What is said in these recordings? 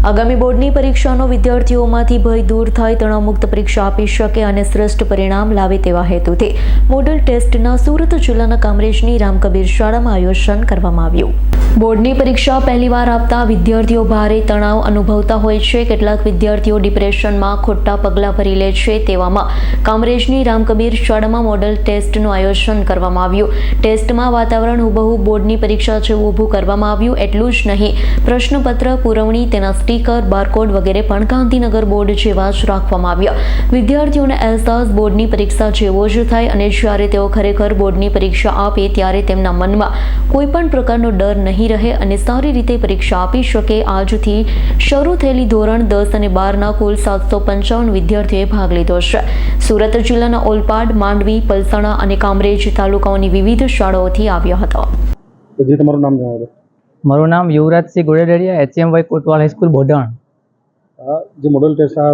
આગામી બોર્ડની પરીક્ષાનો વિદ્યાર્થીઓમાંથી ભય દૂર થાય, તણાવમુક્ત પરીક્ષા આપી શકે અને શ્રેષ્ઠ પરિણામ લાવે તેવા હેતુથી મોડલ ટેસ્ટના સુરત જિલ્લાના કામરેજની રામકબીર શાળામાં આયોજન કરવામાં આવ્યું। બોર્ડની પરીક્ષા પહેલીવાર આપતા વિદ્યાર્થીઓ ભારે તણાવ અનુભવતા હોય છે। કેટલાક વિદ્યાર્થીઓ ડિપ્રેશનમાં ખોટા પગલાં ભરી લે છે। તેવામાં કામરેજની રામકબીર શાળામાં મોડલ ટેસ્ટનું આયોજન કરવામાં આવ્યું। ટેસ્ટમાં વાતાવરણ હુબહુ બોર્ડની પરીક્ષા જેવું ઊભું કરવામાં આવ્યું। એટલું જ નહીં, પ્રશ્નપત્ર પુરવણી, તેના સ્ટીકર, બારકોડ વગેરે પણ ગાંધીનગર બોર્ડ જેવા જ રાખવામાં આવ્યા। વિદ્યાર્થીઓને અહેસાસ બોર્ડની પરીક્ષા જેવો જ થાય અને જ્યારે તેઓ ખરેખર બોર્ડની પરીક્ષા આપે ત્યારે તેમના મનમાં કોઈ પણ પ્રકારનો ડર નહીં રહે અને સારી રીતે પરીક્ષા આપી શકે। આજથી શરૂ થયેલી ધોરણ 10 અને 12ના કુલ 755 વિદ્યાર્થીઓએ ભાગ લીધો છે। સુરત જિલ્લાના ઓલપાડ, માંડવી, પલસાણા અને કામરેજ તાલુકાઓની વિવિધ શાળાઓથી આવ્યા હતા। જે તમારું નામ જણાવો। મારું નામ યુવરાજસિંહ ગોડેડિયા, HMY કોટવાલ હાઈસ્કૂલ બોડણ। જે મોડલ ટેસ્ટ આ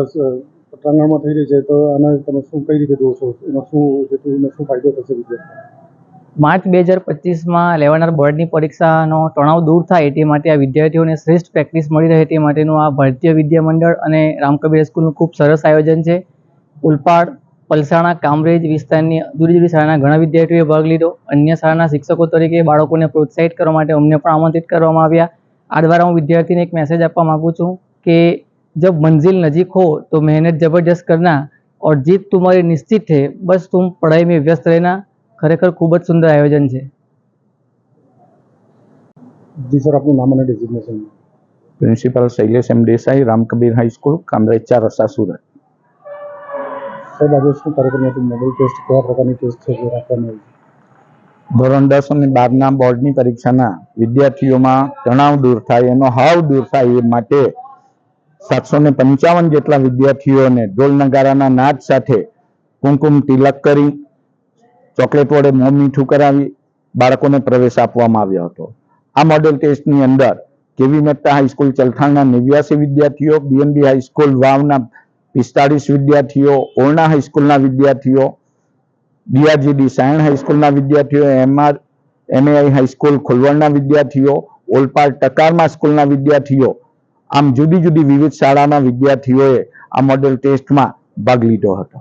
પ્રાંગણમાં થઈ રહી છે, તો આને તમે કઈ રીતે જોશો? એનો શું ફાયદો થશે વિદ્યાર્થીઓને? માર્ચ 2025માં લેવાનાર બોર્ડની પરીક્ષાનો તણાવ દૂર થાય તે માટે આ વિદ્યાર્થીઓને શ્રેષ્ઠ પ્રેક્ટિસ મળી રહે તે માટેનું આ ભારતીય વિદ્યા મંડળ અને રામકબીર સ્કૂલનું ખૂબ સરસ આયોજન છે। ઉલપાડ, પલસાણા, કામરેજ વિસ્તારની જુદી જુદી શાળાના ઘણા વિદ્યાર્થીઓએ ભાગ લીધો। અન્ય શાળાના શિક્ષકો તરીકે બાળકોને પ્રોત્સાહિત કરવા માટે અમને પણ આમંત્રિત કરવામાં આવ્યા। આ દ્વારા હું વિદ્યાર્થીને એક મેસેજ આપવા માગું છું કે जब मंजिल नजीक हो तो मेहनत जबरदस्त करना और जीत तुम्हारी निश्चित है, बस तुम पढ़ाई में व्यस्त रहना। खरेखर खूब જ સુંદર આયોજન છે। જી સર, આપનું નામ અને ડેઝિગ્નેશન? પ્રિન્સિપાલ શૈલેષ એમ દેસાઈ, રામકબીર હાઈસ્કૂલ, કામરેજ 4 રસ્તા, સુરત। સાહેબ, આજે શું કાર્યક્રમ હતો? મોડલ ટેસ્ટ કયા પ્રકારની ટેસ્ટ છે જે રાખવામાં આવી? ધોરણ 10 અને 12ના બોર્ડની પરીક્ષાના વિદ્યાર્થીઓમાં તણાવ દૂર થાય, એનો હાવ દૂર થાય એ માટે 755 જેટલા વિદ્યાર્થીઓને ઢોલ નગારાના નાદ સાથે કુમકુમ તિલક કરી, ચોકલેટ વડે મોં મીઠું કરાવી બાળકોને પ્રવેશ આપવામાં આવ્યો હતો। આ મોડેલ ટેસ્ટની અંદર કેવી મહેતા હાઈસ્કૂલ ચલથાણના 89 વિદ્યાર્થીઓ, BNB હાઈસ્કૂલ વાવના 45 વિદ્યાર્થીઓ, ઓરણા હાઈસ્કૂલના વિદ્યાર્થીઓ, DRGD સાયણ હાઈસ્કૂલના વિદ્યાર્થીઓ, MAI હાઈસ્કૂલ ખોલવણના વિદ્યાર્થીઓ, ઓલપાડ ટકારમા સ્કૂલના વિદ્યાર્થીઓ, આમ જુદી જુદી વિવિધ શાળાના વિદ્યાર્થીઓએ આ મોડેલ ટેસ્ટમાં ભાગ લીધો હતો।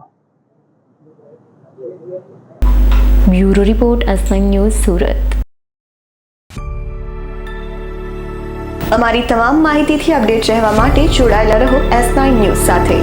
Bureau report, S9 news, Surat. અમારી તમામ માહિતીથી અપડેટ રહેવા માટે જોડાયેલા રહો S9 ન્યૂઝ સાથે।